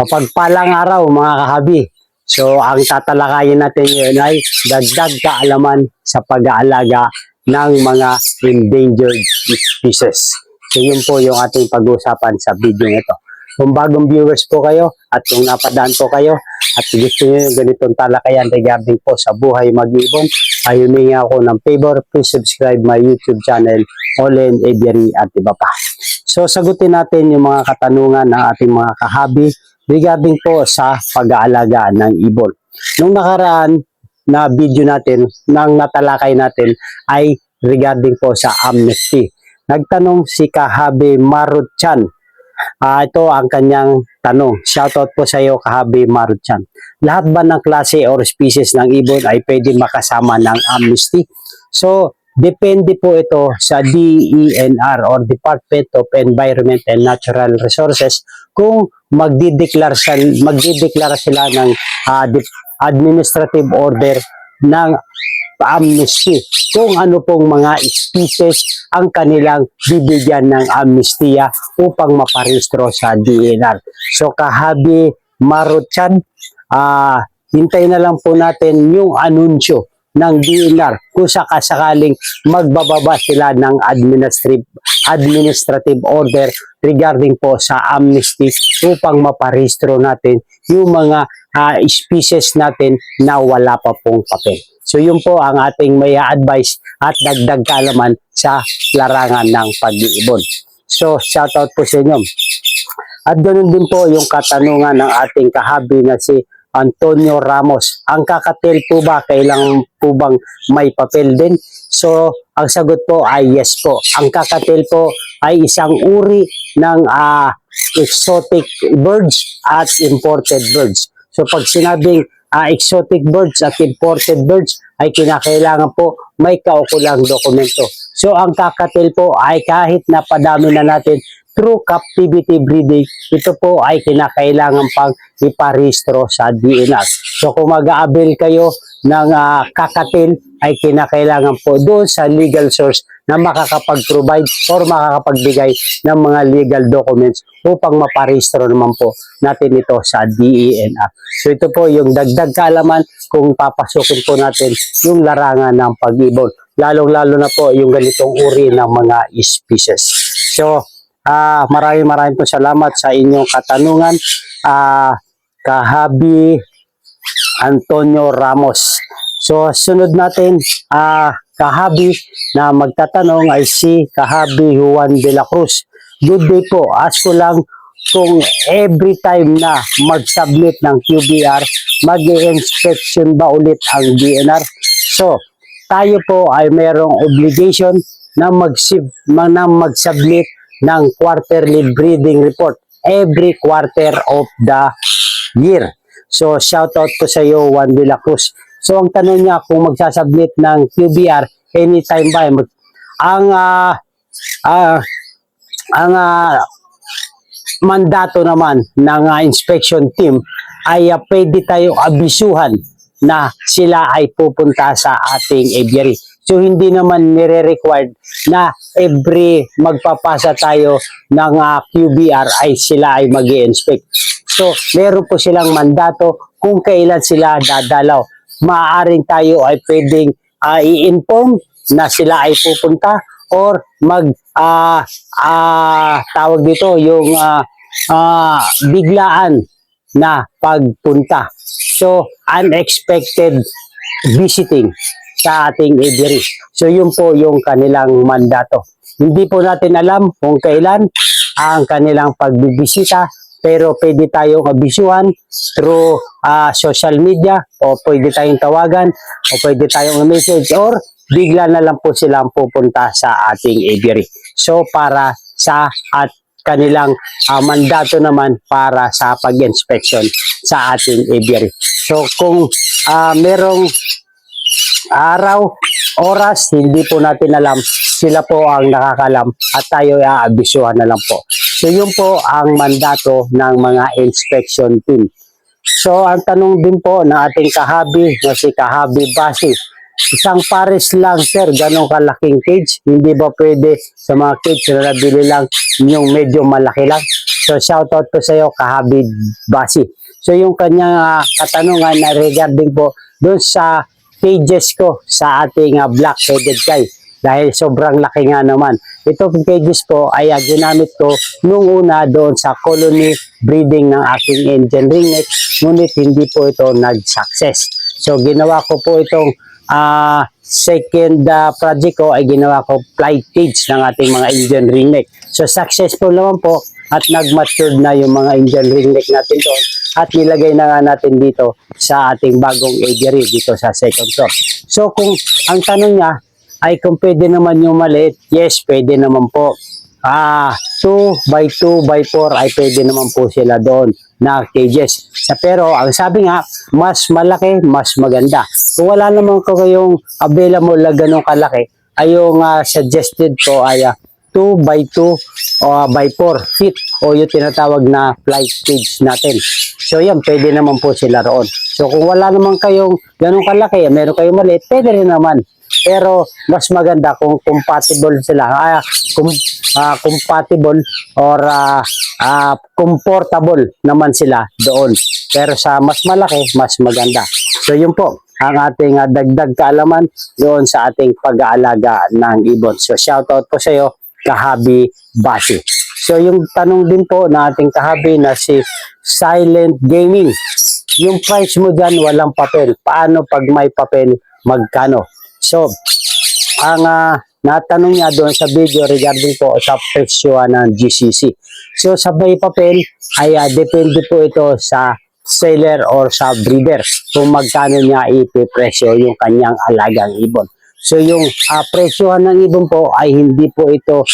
Mapagpalang araw mga kahabi. So ang tatalakayin natin ngayon ay dagdag kaalaman sa pag-aalaga ng mga endangered species. So yun po yung ating pag-uusapan sa video nito. Kung bagong viewers po kayo at kung napadaan po kayo at gusto nyo yung ganitong talakayan regarding po sa buhay mag-ibon, ay humingi ako ng favor, please subscribe my YouTube channel, Olen Aviary at iba pa. So sagutin natin yung mga katanungan ng ating mga kahabi regarding po sa pag-aalaga ng ibon. Nung nakaraan na video natin, nang natalakay natin ay regarding po sa amnesty. Nagtanong si Kahabi Marut-chan. Ito ang kanyang tanong. Shoutout po sa iyo, Kahabi Marut-chan. Lahat ba ng klase or species ng ibon ay pwede makasama ng amnesty? So, depende po ito sa DENR or Department of Environment and Natural Resources kung magdideklara sila ng administrative order ng amnesty. Kung ano pong mga species ang kanilang bibigyan ng amnestiya upang maparehistro sa DENR. So Kahabi Marut-chan, hintayin na lang po natin yung anunsyo ng DENR kung sakasakaling magbababa sila ng administrative order regarding po sa amnesty upang maparehistro natin yung mga species natin na wala pa pong papel. So yun po ang ating may advice at dagdag kaalaman sa larangan ng pag-iibon. So shoutout po sa inyo. At ganoon din po yung katanungan ng ating kahabi na si Antonio Ramos. Ang kakatil po ba, kailangan po bang may papel din? So, ang sagot po ay yes po. Ang kakatil po ay isang uri ng exotic birds at imported birds. So, pag sinabing exotic birds at imported birds, ay kinakailangan po may kaukulang dokumento. So, ang kakatil po ay kahit napadami na natin through captivity breeding, ito po ay kinakailangan pang iparehistro sa DENR. So kung mag-aabil kayo ng kakatil, ay kinakailangan po doon sa legal source na makakapag-provide or makakapagbigay ng mga legal documents upang maparehistro naman po natin ito sa DENR. So ito po yung dagdag kaalaman kung papasukin po natin yung larangan ng pag-ibon. Lalong-lalo na po yung ganitong uri ng mga species. So maraming po salamat sa inyong katanungan, Kahabi Antonio Ramos. So sunod natin, kahabi na magtatanong ay si Kahabi Juan de la Cruz. Good day po, ask ko lang kung every time na mag-submit ng QBR, mag-i-inspection ba ulit ang DENR? So tayo po ay mayroong obligation na mag-submit ng quarterly breeding report every quarter of the year. So, shoutout po sa iyo, Juan de la Cruz. So, ang tanong niya kung magsasubmit ng QBR anytime ba? Ang mandato naman ng inspection team ay pwede tayong abisuhan na sila ay pupunta sa ating aviary. So, hindi naman nire-required na every magpapasa tayo ng QBR ay sila ay mag-i-inspect. So, meron po silang mandato kung kailan sila dadalaw. Maaaring tayo ay pwedeng i-inform na sila ay pupunta or tawag dito yung biglaan na pagpunta. So, unexpected visiting sa ating aviary. So, yun po yung kanilang mandato. Hindi po natin alam kung kailan ang kanilang pagbibisita, pero pwede tayong abisuhan through social media, o pwede tayong tawagan, o pwede tayong message, or bigla na lang po silang pupunta sa ating aviary. So, para sa kanilang mandato naman para sa pag-inspection sa ating aviary. So, kung merong araw, oras, hindi po natin alam, sila po ang nakakalam at tayo ay aabisuhan na lang po. So yun po ang mandato ng mga inspection team. So ang tanong din po ng ating kahabi na si Kahabi Basi, isang pares lang sir, ganong kalaking cage. Hindi ba pwede sa mga cage na nabili lang yung medyo malaki lang? So shoutout po sa iyo, Kahabi Basi. So yung kanyang katanungan na regarding po doon sa cages ko sa ating black-headed guy. Dahil sobrang laki nga naman. Ito cages po ay ginamit ko nung una doon sa colony breeding ng aking Indian ringlet. Ngunit hindi po ito nag-success. So ginawa ko po itong second project ko ay ginawa ko flight cage ng ating mga Indian ringlet. So successful naman po at nag-matured na yung mga Indian ringlet natin doon at nilagay na nga natin dito sa ating bagong aviary dito sa second floor. So kung ang tanong niya ay kung pwede naman yung maliit, yes, pwede naman po. 2 by 2 by 4 ay pwede naman po sila doon na cages. Pero ang sabi nga, mas malaki, mas maganda. Kung wala naman ko kayong available na ganun kalaki, ay yung suggested ko ay 2 by 2 by 4 feet o yung tinatawag na flight cage natin. So yan, pwede naman po sila roon. So kung wala naman kayong ganun kalaki, meron kayong maliit, pwede rin naman. Pero mas maganda kung compatible sila, compatible or comfortable naman sila doon. Pero sa mas malaki, mas maganda. So yun po ang ating dagdag kaalaman doon sa ating pag-aalaga ng ibon. So shoutout po sa iyo, Kahabi Basi. So yung tanong din po na ating kahabi na si Silent Gaming, yung price mo dyan walang papel. Paano pag may papel, magkano? So, ang natanong niya doon sa video regarding po sa presyo ng GCC. So, sa may papel ay depende po ito sa seller or sa breeder kung magkano niya ipipresyo yung kanyang alagang ibon. So, yung presyohan ng ibon po ay hindi po ito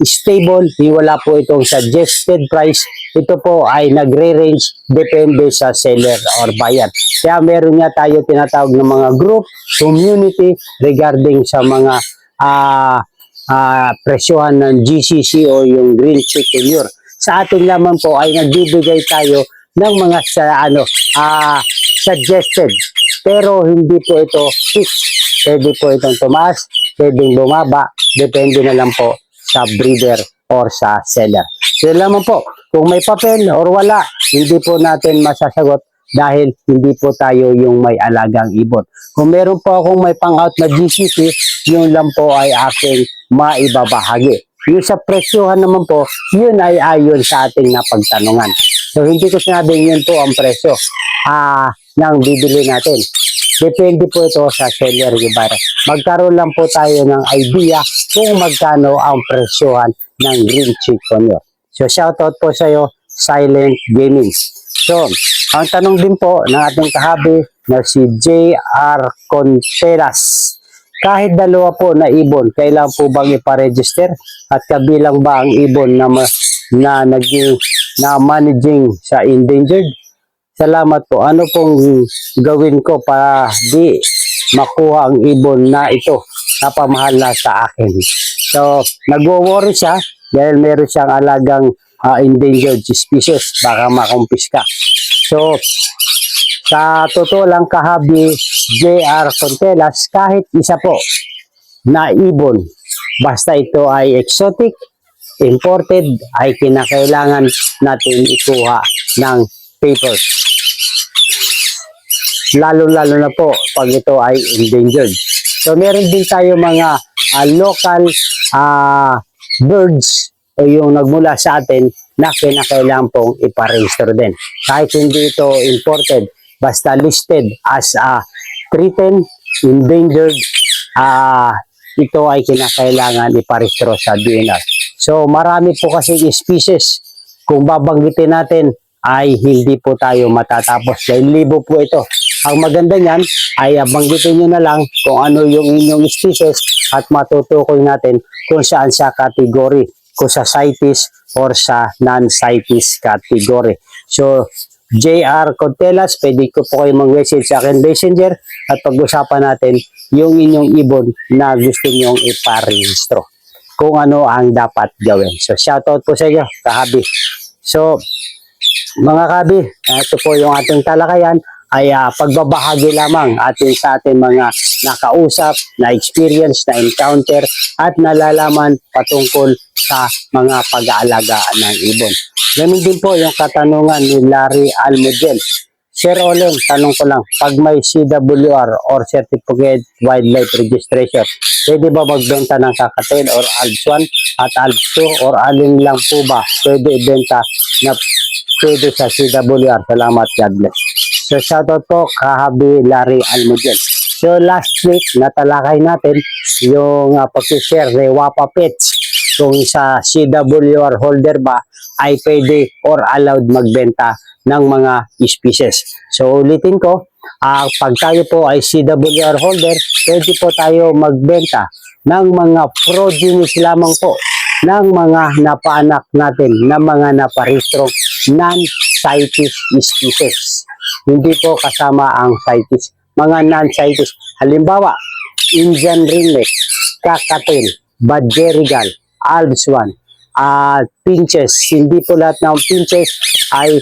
stable, wala po itong suggested price. Ito po ay nagre-range depende sa seller or buyer. Kaya meron nga tayo tinatawag ng mga group, community regarding sa mga presyohan ng GCC o yung Green Chick Tenure. Sa ating laman po ay nagbibigay tayo ng mga suggested. Pero hindi po ito fixed. Pwede po itong tumaas, pwedeng bumaba, depende na lang po sa breeder or sa seller. So naman po, kung may papel or wala, hindi po natin masasagot dahil hindi po tayo yung may alagang ibon. Kung meron po akong may pang-out na GCC, yun lang po ay aking maibabahagi. Yung sa presyohan naman po, yun ay ayon sa ating napagtanungan. So hindi ko sinabing yun po ang presyo ng bibili natin. Depende po ito sa seller gibar. Magkaroon lang po tayo ng idea kung magkano ang presyohan ng Green Chick Tenure. So shoutout po sa iyo, Silent Gaming. So, ang tanong din po ng ating kahabi na si JR Conteras. Kahit dalawa po na ibon, kailangan po bang iparegister? At kabilang ba ang ibon na managing sa endangered? Salamat po. Ano pong gawin ko para di makuha ang ibon na ito na pamahal na sa akin? So, nagwo-worry siya dahil meron siyang alagang endangered species. Baka makumpiska. So, sa totoo lang kahabi JR Contelas, kahit isa po na ibon, basta ito ay exotic, imported, ay kinakailangan natin ikuha ng papers. Lalo-lalo na po pag ito ay endangered. So meron din tayo mga local birds o yung nagmula sa atin na kinakailangan pong iparegister din. Kahit hindi ito imported, basta listed as threatened, endangered, ito ay kinakailangan iparehistro sa DNR. So marami po kasi species. Kung babanggitin natin ay hindi po tayo matatapos dahil libo po ito. Ang maganda niyan ay banggitin nyo na lang kung ano yung inyong species at matutukoy natin kung saan sa category, kung sa CITES or sa non-CITES category. So, JR Contelas, pwede ko po kayo mag-message sa akin messenger at pag-usapan natin yung inyong ibon na gusto nyong iparehistro. Kung ano ang dapat gawin. So, shoutout po sa inyo, kahabi. So, mga kahabi, ito po yung ating talakayan ay pagbabahagi lamang atin sa ating mga nakausap, na experience, na encounter at nalalaman patungkol sa mga pag-aalaga ng ibon. Ganun din po yung katanungan ni Larry Almudel. Sir Oleng, tanong ko lang, pag may CWR or Certificate Wildlife Registration, pwede ba magbenta ng kakatel or ALPS 1 at ALPS 2 or alin lang po ba pwede ibenta na pwede sa CWR? Salamat, God bless. So shoutout po Kahabi Larry Almudel. So last week natalakay natin yung pag-share ni Wapa Pets kung sa CWR holder ba ay pwede or allowed magbenta ng mga species. So ulitin ko, pag tayo po ay CWR holder, pwede po tayo magbenta ng mga progenies lamang po ng mga napaanak natin, ng mga naparehistrong non-CITES species. Hindi po kasama ang CITES. Mga non-CITES, halimbawa, Indian ringneck, kakatil, budgerigal, ALPS 1, pinches. Hindi po lahat ng pinches ay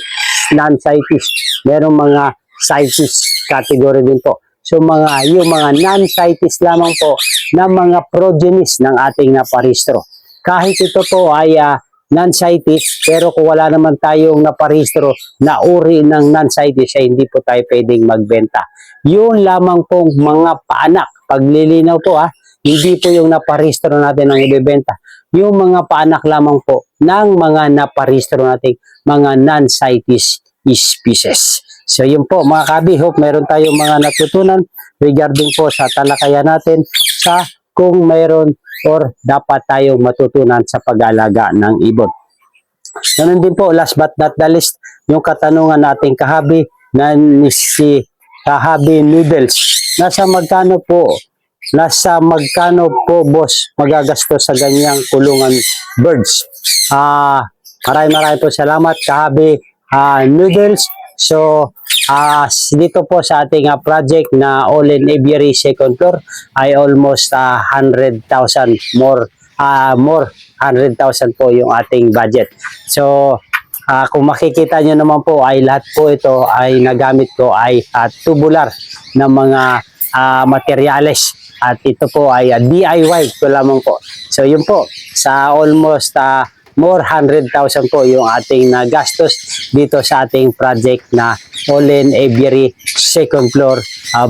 non-CITES. Merong mga CITES category din po. So yung mga non-CITES lamang po na mga progenies ng ating naparehistro. Kahit ito po ay non-CITES, pero kung wala naman tayong naparehistro na uri ng non-CITES, ay hindi po tayo pwedeng magbenta. Yun lamang pong mga paanak. Paglilinaw po hindi po yung naparehistro natin ang ibebenta. Yung mga paanak lamang po ng mga naparehistro nating mga non-CITES species. So yun po mga kabi, hope meron tayong mga natutunan regarding po sa talakayan natin sa kung meron or dapat tayong matutunan sa pag-alaga ng ibon. Ganun din po, last but not the least, yung katanungan nating kahabi na si Kahabi Noodles. Nasa magkano po boss magagastos sa ganyang kulungan birds? Maraming po salamat Kahabi Noodles. So dito po sa ating project na All-in Aviary second floor ay almost 100,000 more 100,000 po yung ating budget. So kung makikita nyo naman po ay lahat po ito ay nagamit ko ay tubular na mga materyales. At ito po ay DIY ko lamang po. So yun po, sa almost more 100,000 po yung ating nagastos dito sa ating project na All-in Aviary second floor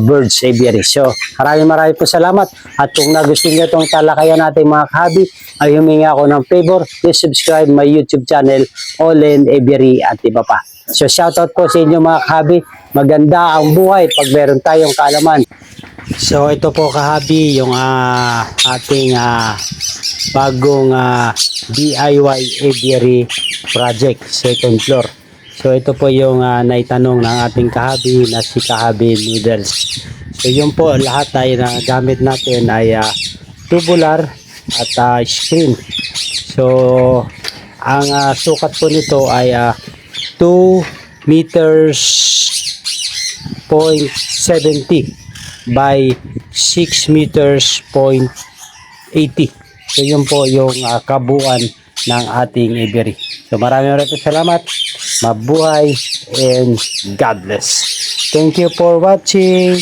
birds aviary. So maraming po salamat. At kung nagustuhan nyo itong talakayan natin mga kahabi, ay humingi ako ng favor, please subscribe my YouTube channel All-in Aviary at iba pa. So shoutout po sa inyo mga kahabi. Maganda ang buhay pag meron tayong kaalaman. So ito po kahabi yung ating bagong DIY aviary project second floor. So ito po yung naitanong ng ating kahabi na si Kahabi Noodles. So yun po, lahat ay na gamit natin ay tubular at screen. So ang sukat po nito ay 2 meters .70 by 6 meters .80. So yun po yung kabuuan ng ating aviary. So maraming salamat. Mabuhay and God bless. Thank you for watching.